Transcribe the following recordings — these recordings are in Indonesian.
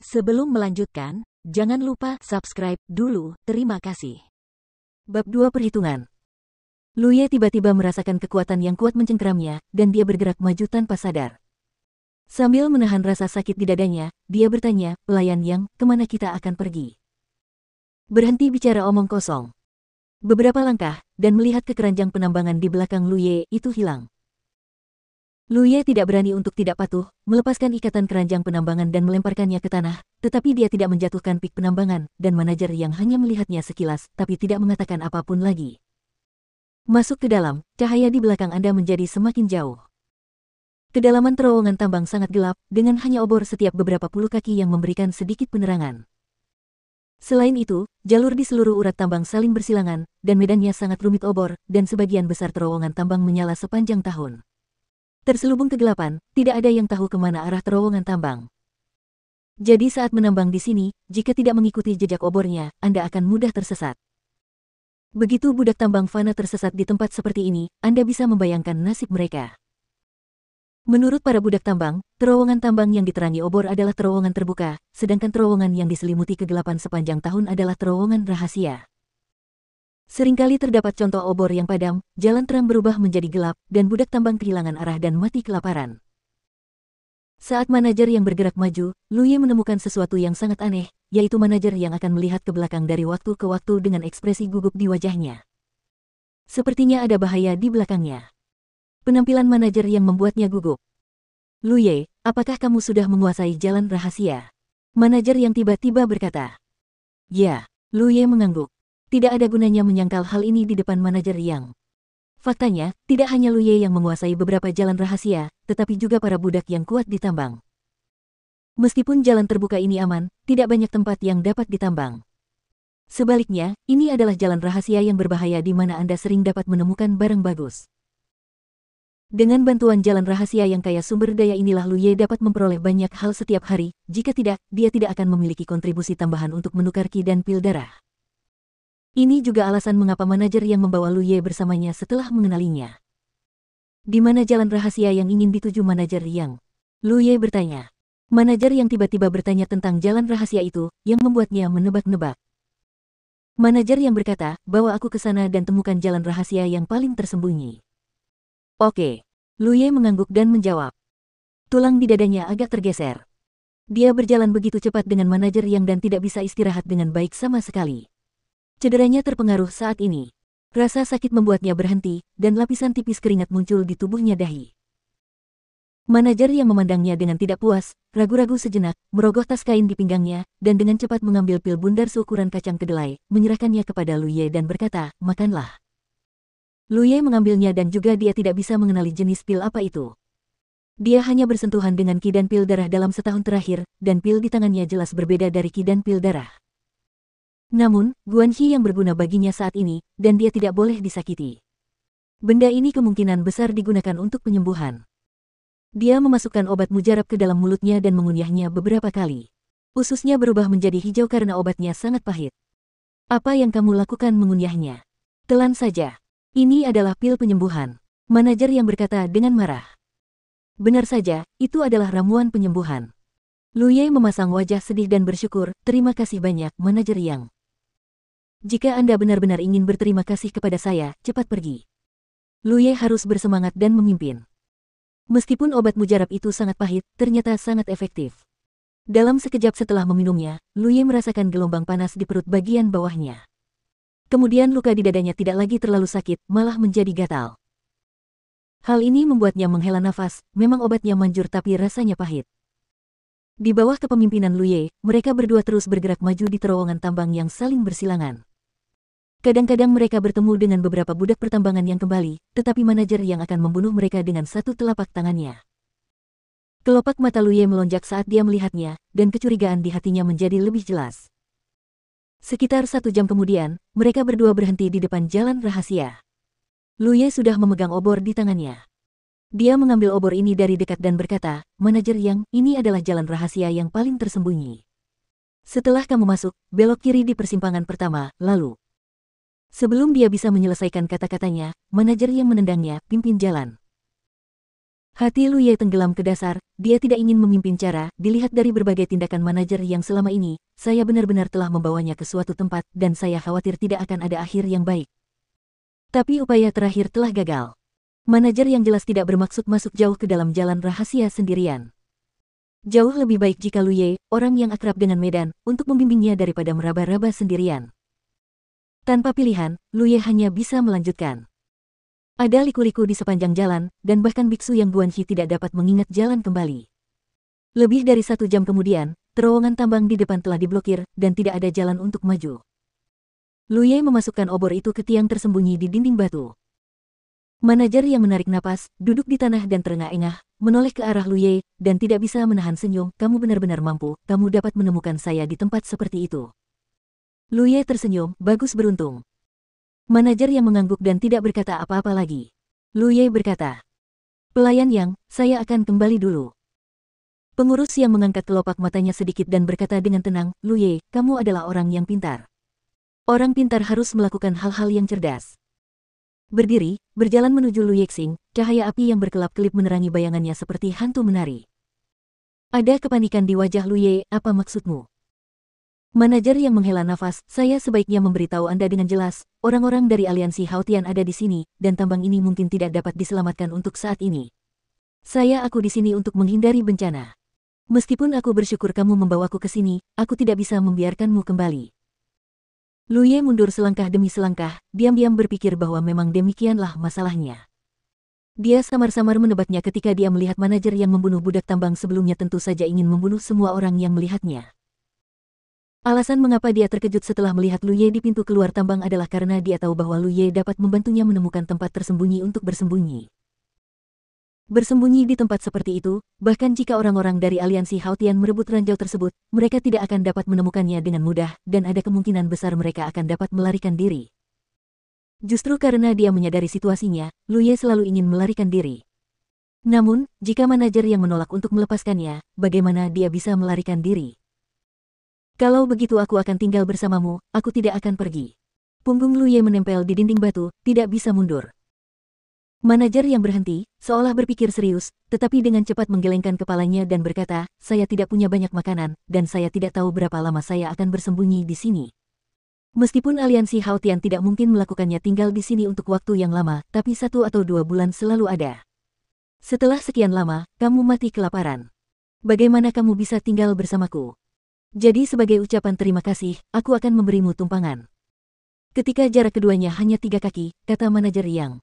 Sebelum melanjutkan, jangan lupa subscribe dulu, terima kasih. Bab 2 Perhitungan. Luye tiba-tiba merasakan kekuatan yang kuat mencengkeramnya, dan dia bergerak maju tanpa sadar. Sambil menahan rasa sakit di dadanya, dia bertanya, "Pelayan Yang, kemana kita akan pergi?" Berhenti bicara omong kosong. Beberapa langkah, dan melihat ke keranjang penambangan di belakang Luye itu hilang. Luye tidak berani untuk tidak patuh, melepaskan ikatan keranjang penambangan dan melemparkannya ke tanah, tetapi dia tidak menjatuhkan pik penambangan, dan manajer yang hanya melihatnya sekilas, tapi tidak mengatakan apapun lagi. Masuk ke dalam, cahaya di belakang Anda menjadi semakin jauh. Kedalaman terowongan tambang sangat gelap, dengan hanya obor setiap beberapa puluh kaki yang memberikan sedikit penerangan. Selain itu, jalur di seluruh urat tambang saling bersilangan, dan medannya sangat rumit obor, dan sebagian besar terowongan tambang menyala sepanjang tahun. Terselubung kegelapan, tidak ada yang tahu kemana arah terowongan tambang. Jadi saat menambang di sini, jika tidak mengikuti jejak obornya, Anda akan mudah tersesat. Begitu budak tambang fana tersesat di tempat seperti ini, Anda bisa membayangkan nasib mereka. Menurut para budak tambang, terowongan tambang yang diterangi obor adalah terowongan terbuka, sedangkan terowongan yang diselimuti kegelapan sepanjang tahun adalah terowongan rahasia. Seringkali terdapat contoh obor yang padam, jalan terang berubah menjadi gelap, dan budak tambang kehilangan arah dan mati kelaparan. Saat manajer yang bergerak maju, Luye menemukan sesuatu yang sangat aneh, yaitu manajer yang akan melihat ke belakang dari waktu ke waktu dengan ekspresi gugup di wajahnya. Sepertinya ada bahaya di belakangnya. Penampilan manajer yang membuatnya gugup. "Luye, apakah kamu sudah menguasai jalan rahasia?" Manajer yang tiba-tiba berkata. "Ya." Luye mengangguk. Tidak ada gunanya menyangkal hal ini di depan manajer Yang. Faktanya, tidak hanya Luye yang menguasai beberapa jalan rahasia, tetapi juga para budak yang kuat ditambang. Meskipun jalan terbuka ini aman, tidak banyak tempat yang dapat ditambang. Sebaliknya, ini adalah jalan rahasia yang berbahaya di mana Anda sering dapat menemukan barang bagus. Dengan bantuan jalan rahasia yang kaya sumber daya inilah Luye dapat memperoleh banyak hal setiap hari, jika tidak, dia tidak akan memiliki kontribusi tambahan untuk menukar ki dan pil darah. Ini juga alasan mengapa manajer yang membawa Luye bersamanya setelah mengenalinya. "Di mana jalan rahasia yang ingin dituju manajer Yang?" Luye bertanya. Manajer yang tiba-tiba bertanya tentang jalan rahasia itu, yang membuatnya menebak-nebak. Manajer yang berkata, "Bawa aku ke sana dan temukan jalan rahasia yang paling tersembunyi." "Oke." Luye mengangguk dan menjawab. Tulang di dadanya agak tergeser. Dia berjalan begitu cepat dengan manajer Yang dan tidak bisa istirahat dengan baik sama sekali. Cederanya terpengaruh saat ini. Rasa sakit membuatnya berhenti, dan lapisan tipis keringat muncul di tubuhnya dahi. Manajer yang memandangnya dengan tidak puas, ragu-ragu sejenak, merogoh tas kain di pinggangnya, dan dengan cepat mengambil pil bundar seukuran kacang kedelai, menyerahkannya kepada Luye dan berkata, "Makanlah." Luye mengambilnya dan juga dia tidak bisa mengenali jenis pil apa itu. Dia hanya bersentuhan dengan ki dan pil darah dalam setahun terakhir, dan pil di tangannya jelas berbeda dari ki dan pil darah. Namun, Guanxi yang berguna baginya saat ini, dan dia tidak boleh disakiti. Benda ini kemungkinan besar digunakan untuk penyembuhan. Dia memasukkan obat mujarab ke dalam mulutnya dan mengunyahnya beberapa kali. Ususnya berubah menjadi hijau karena obatnya sangat pahit. "Apa yang kamu lakukan mengunyahnya?" "Telan saja. Ini adalah pil penyembuhan." Manajer yang berkata dengan marah. "Benar saja, itu adalah ramuan penyembuhan." Luye memasang wajah sedih dan bersyukur, "Terima kasih banyak, manajer Yang. Jika Anda benar-benar ingin berterima kasih kepada saya, cepat pergi." Luye harus bersemangat dan memimpin. Meskipun obat mujarab itu sangat pahit, ternyata sangat efektif. Dalam sekejap setelah meminumnya, Luye merasakan gelombang panas di perut bagian bawahnya. Kemudian luka di dadanya tidak lagi terlalu sakit, malah menjadi gatal. Hal ini membuatnya menghela nafas, memang obatnya manjur tapi rasanya pahit. Di bawah kepemimpinan Luye, mereka berdua terus bergerak maju di terowongan tambang yang saling bersilangan. Kadang-kadang mereka bertemu dengan beberapa budak pertambangan yang kembali, tetapi manajer yang akan membunuh mereka dengan satu telapak tangannya. Kelopak mata Luye melonjak saat dia melihatnya, dan kecurigaan di hatinya menjadi lebih jelas. Sekitar 1 jam kemudian, mereka berdua berhenti di depan jalan rahasia. Luye sudah memegang obor di tangannya. Dia mengambil obor ini dari dekat dan berkata, "Manajer Yang, ini adalah jalan rahasia yang paling tersembunyi. Setelah kamu masuk, belok kiri di persimpangan pertama, lalu..." Sebelum dia bisa menyelesaikan kata-katanya, manajer Yang menendangnya, "Pimpin jalan." Hati Luye tenggelam ke dasar, dia tidak ingin memimpin cara, dilihat dari berbagai tindakan manajer yang selama ini, saya benar-benar telah membawanya ke suatu tempat dan saya khawatir tidak akan ada akhir yang baik. Tapi upaya terakhir telah gagal. Manajer yang jelas tidak bermaksud masuk jauh ke dalam jalan rahasia sendirian. Jauh lebih baik jika Luye, orang yang akrab dengan medan, untuk membimbingnya daripada meraba-raba sendirian. Tanpa pilihan, Luye hanya bisa melanjutkan. Ada liku-liku di sepanjang jalan, dan bahkan biksu yang Guanxi tidak dapat mengingat jalan kembali. Lebih dari 1 jam kemudian, terowongan tambang di depan telah diblokir, dan tidak ada jalan untuk maju. Luye memasukkan obor itu ke tiang tersembunyi di dinding batu. Manajer yang menarik napas, duduk di tanah dan terengah-engah, menoleh ke arah Luye, dan tidak bisa menahan senyum. Kamu benar-benar mampu, kamu dapat menemukan saya di tempat seperti itu. Luye tersenyum, bagus beruntung. Manajer yang mengangguk dan tidak berkata apa-apa lagi. Luye berkata, "Pelayan Yang, saya akan kembali dulu." Pengurus yang mengangkat kelopak matanya sedikit dan berkata dengan tenang, "Luye, kamu adalah orang yang pintar. Orang pintar harus melakukan hal-hal yang cerdas." Berdiri, berjalan menuju Lu Yexing, cahaya api yang berkelap-kelip menerangi bayangannya seperti hantu menari. Ada kepanikan di wajah Luye, apa maksudmu? Manajer yang menghela nafas, saya sebaiknya memberitahu Anda dengan jelas, orang-orang dari aliansi Haotian ada di sini, dan tambang ini mungkin tidak dapat diselamatkan untuk saat ini. Aku di sini untuk menghindari bencana. Meskipun aku bersyukur kamu membawaku ke sini, aku tidak bisa membiarkanmu kembali. Luye mundur selangkah demi selangkah, diam-diam berpikir bahwa memang demikianlah masalahnya. Dia samar-samar menebaknya ketika dia melihat manajer yang membunuh budak tambang sebelumnya tentu saja ingin membunuh semua orang yang melihatnya. Alasan mengapa dia terkejut setelah melihat Luye di pintu keluar tambang adalah karena dia tahu bahwa Luye dapat membantunya menemukan tempat tersembunyi untuk bersembunyi. Bersembunyi di tempat seperti itu, bahkan jika orang-orang dari aliansi Haotian merebut ranjau tersebut, mereka tidak akan dapat menemukannya dengan mudah, dan ada kemungkinan besar mereka akan dapat melarikan diri. Justru karena dia menyadari situasinya, Luye selalu ingin melarikan diri. Namun, jika manajer yang menolak untuk melepaskannya, bagaimana dia bisa melarikan diri? Kalau begitu aku akan tinggal bersamamu, aku tidak akan pergi. Punggung Luye menempel di dinding batu, tidak bisa mundur. Manajer yang berhenti, seolah berpikir serius, tetapi dengan cepat menggelengkan kepalanya dan berkata, saya tidak punya banyak makanan, dan saya tidak tahu berapa lama saya akan bersembunyi di sini. Meskipun aliansi Haotian tidak mungkin melakukannya tinggal di sini untuk waktu yang lama, tapi 1 atau 2 bulan selalu ada. Setelah sekian lama, kamu mati kelaparan. Bagaimana kamu bisa tinggal bersamaku? Jadi sebagai ucapan terima kasih, aku akan memberimu tumpangan. Ketika jarak keduanya hanya 3 kaki, kata manajer Yang.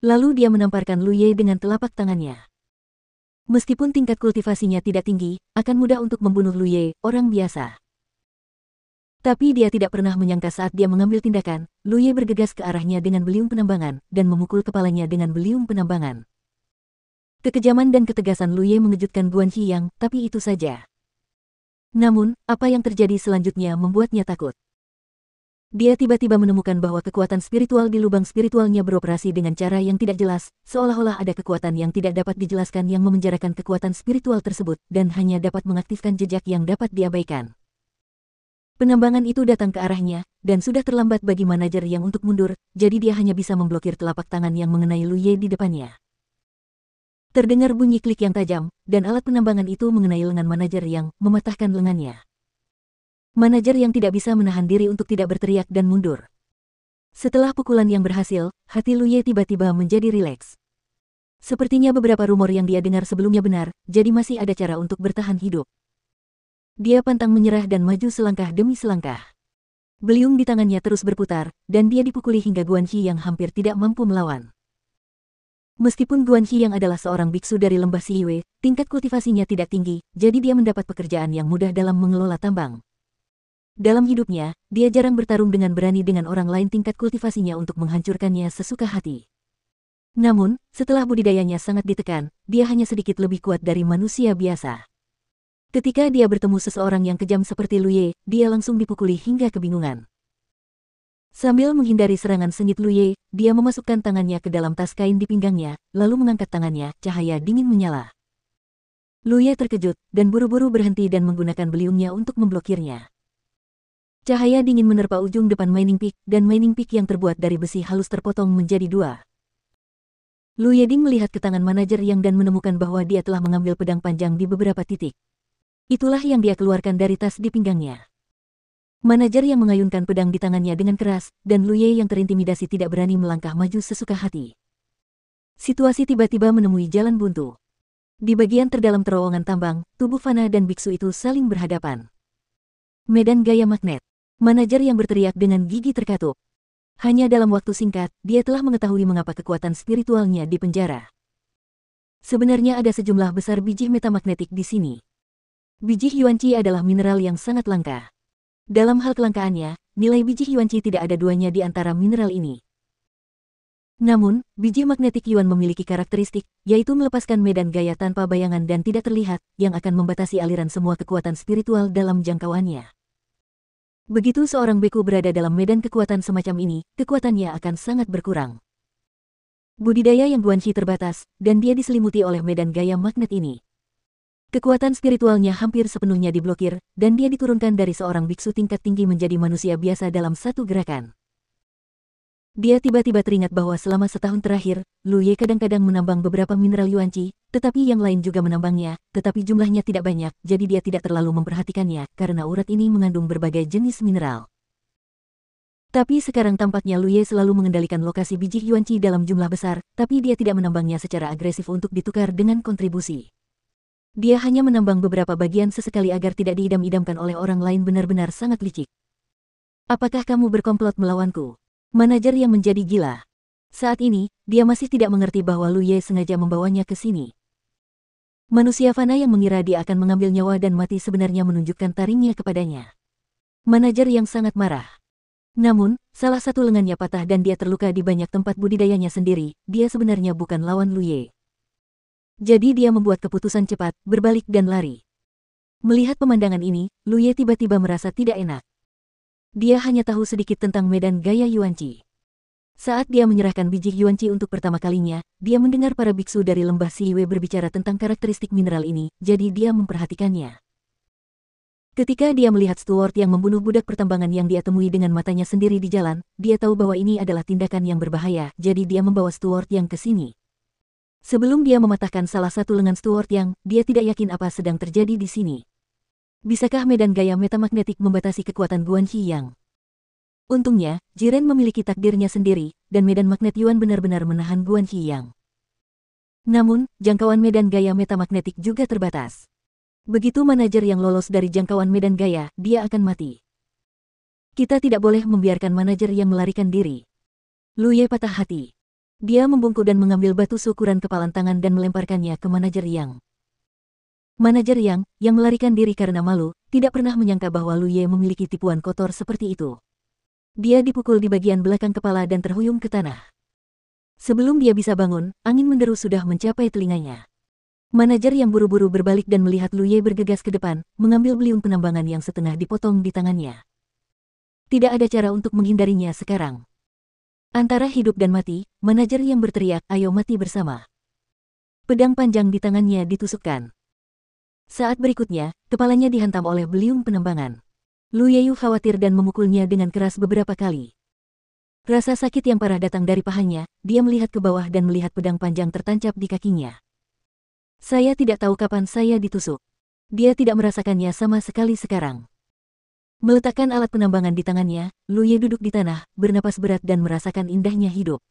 Lalu dia menamparkan Luye dengan telapak tangannya. Meskipun tingkat kultivasinya tidak tinggi, akan mudah untuk membunuh Luye, orang biasa. Tapi dia tidak pernah menyangka saat dia mengambil tindakan, Luye bergegas ke arahnya dengan beliung penambangan, dan memukul kepalanya dengan beliung penambangan. Kekejaman dan ketegasan Luye mengejutkan Guanxi Yang, tapi itu saja. Namun, apa yang terjadi selanjutnya membuatnya takut. Dia tiba-tiba menemukan bahwa kekuatan spiritual di lubang spiritualnya beroperasi dengan cara yang tidak jelas, seolah-olah ada kekuatan yang tidak dapat dijelaskan yang memenjarakan kekuatan spiritual tersebut, dan hanya dapat mengaktifkan jejak yang dapat diabaikan. Penambangan itu datang ke arahnya, dan sudah terlambat bagi manajer yang untuk mundur, jadi dia hanya bisa memblokir telapak tangan yang mengenai Luye di depannya. Terdengar bunyi klik yang tajam, dan alat penambangan itu mengenai lengan manajer yang mematahkan lengannya. Manajer yang tidak bisa menahan diri untuk tidak berteriak dan mundur. Setelah pukulan yang berhasil, hati Luye tiba-tiba menjadi rileks. Sepertinya beberapa rumor yang dia dengar sebelumnya benar, jadi masih ada cara untuk bertahan hidup. Dia pantang menyerah dan maju selangkah demi selangkah. Beliung di tangannya terus berputar, dan dia dipukuli hingga Guanxi yang hampir tidak mampu melawan. Meskipun Guanxi yang adalah seorang biksu dari lembah Siwe, tingkat kultivasinya tidak tinggi, jadi dia mendapat pekerjaan yang mudah dalam mengelola tambang. Dalam hidupnya, dia jarang bertarung dengan berani dengan orang lain tingkat kultivasinya untuk menghancurkannya sesuka hati. Namun, setelah budidayanya sangat ditekan, dia hanya sedikit lebih kuat dari manusia biasa. Ketika dia bertemu seseorang yang kejam seperti Luye, dia langsung dipukuli hingga kebingungan. Sambil menghindari serangan sengit Luye, dia memasukkan tangannya ke dalam tas kain di pinggangnya, lalu mengangkat tangannya, cahaya dingin menyala. Luye terkejut, dan buru-buru berhenti dan menggunakan beliungnya untuk memblokirnya. Cahaya dingin menerpa ujung depan mining pick, dan mining pick yang terbuat dari besi halus terpotong menjadi 2. Lu Yeding melihat ke tangan manajer Yang dan menemukan bahwa dia telah mengambil pedang panjang di beberapa titik. Itulah yang dia keluarkan dari tas di pinggangnya. Manajer Yang mengayunkan pedang di tangannya dengan keras, dan Lu Ye yang terintimidasi tidak berani melangkah maju sesuka hati. Situasi tiba-tiba menemui jalan buntu. Di bagian terdalam terowongan tambang, tubuh Fana dan biksu itu saling berhadapan. Medan gaya magnet. Manajer Yang berteriak dengan gigi terkatup. Hanya dalam waktu singkat, dia telah mengetahui mengapa kekuatan spiritualnya di penjara. Sebenarnya ada sejumlah besar biji metamagnetik di sini. Biji Yuanqi adalah mineral yang sangat langka. Dalam hal kelangkaannya, nilai biji Yuanqi tidak ada duanya di antara mineral ini. Namun, biji magnetik Yuan memiliki karakteristik, yaitu melepaskan medan gaya tanpa bayangan dan tidak terlihat, yang akan membatasi aliran semua kekuatan spiritual dalam jangkauannya. Begitu seorang beku berada dalam medan kekuatan semacam ini, kekuatannya akan sangat berkurang. Budidaya yang Guanxi terbatas, dan dia diselimuti oleh medan gaya magnet ini. Kekuatan spiritualnya hampir sepenuhnya diblokir, dan dia diturunkan dari seorang biksu tingkat tinggi menjadi manusia biasa dalam satu gerakan. Dia tiba-tiba teringat bahwa selama setahun terakhir, Lu Ye kadang-kadang menambang beberapa mineral Yuanqi, tetapi yang lain juga menambangnya, tetapi jumlahnya tidak banyak, jadi dia tidak terlalu memperhatikannya, karena urat ini mengandung berbagai jenis mineral. Tapi sekarang tampaknya Lu Ye selalu mengendalikan lokasi biji Yuanqi dalam jumlah besar, tapi dia tidak menambangnya secara agresif untuk ditukar dengan kontribusi. Dia hanya menambang beberapa bagian sesekali agar tidak diidam-idamkan oleh orang lain benar-benar sangat licik. Apakah kamu berkomplot melawanku? Manajer Yang menjadi gila. Saat ini, dia masih tidak mengerti bahwa Lu Ye sengaja membawanya ke sini. Manusia Fana yang mengira dia akan mengambil nyawa dan mati sebenarnya menunjukkan taringnya kepadanya. Manajer Yang sangat marah. Namun, salah satu lengannya patah dan dia terluka di banyak tempat budidayanya sendiri, dia sebenarnya bukan lawan Lu Ye. Jadi dia membuat keputusan cepat, berbalik dan lari. Melihat pemandangan ini, Lu Ye tiba-tiba merasa tidak enak. Dia hanya tahu sedikit tentang medan gaya Yuanqi. Saat dia menyerahkan biji Yuanqi untuk pertama kalinya, dia mendengar para biksu dari lembah Siwe berbicara tentang karakteristik mineral ini, jadi dia memperhatikannya. Ketika dia melihat Stuart yang membunuh budak pertambangan yang dia temui dengan matanya sendiri di jalan, dia tahu bahwa ini adalah tindakan yang berbahaya, jadi dia membawa Stuart yang ke sini. Sebelum dia mematahkan salah satu lengan Stuart yang, dia tidak yakin apa sedang terjadi di sini. Bisakah medan gaya metamagnetik membatasi kekuatan Guanxi Yang? Untungnya, Jiren memiliki takdirnya sendiri, dan medan magnet Yuan benar-benar menahan Guanxi Yang. Namun, jangkauan medan gaya metamagnetik juga terbatas. Begitu manajer Yang lolos dari jangkauan medan gaya, dia akan mati. Kita tidak boleh membiarkan manajer Yang melarikan diri. Lu Ye patah hati. Dia membungkuk dan mengambil batu seukuran kepalan tangan dan melemparkannya ke manajer Yang. Manajer yang melarikan diri karena malu, tidak pernah menyangka bahwa Lu Ye memiliki tipuan kotor seperti itu. Dia dipukul di bagian belakang kepala dan terhuyung ke tanah. Sebelum dia bisa bangun, angin menderu sudah mencapai telinganya. Manajer Yang buru-buru berbalik dan melihat Lu Ye bergegas ke depan, mengambil beliung penambangan yang setengah dipotong di tangannya. Tidak ada cara untuk menghindarinya sekarang. Antara hidup dan mati, manajer Yang berteriak, "Ayo mati bersama." Pedang panjang di tangannya ditusukkan. Saat berikutnya, kepalanya dihantam oleh beliung penambangan. Lu Ye khawatir dan memukulnya dengan keras beberapa kali. Rasa sakit yang parah datang dari pahanya, dia melihat ke bawah dan melihat pedang panjang tertancap di kakinya. Saya tidak tahu kapan saya ditusuk. Dia tidak merasakannya sama sekali sekarang. Meletakkan alat penambangan di tangannya, Lu Ye duduk di tanah, bernapas berat dan merasakan indahnya hidup.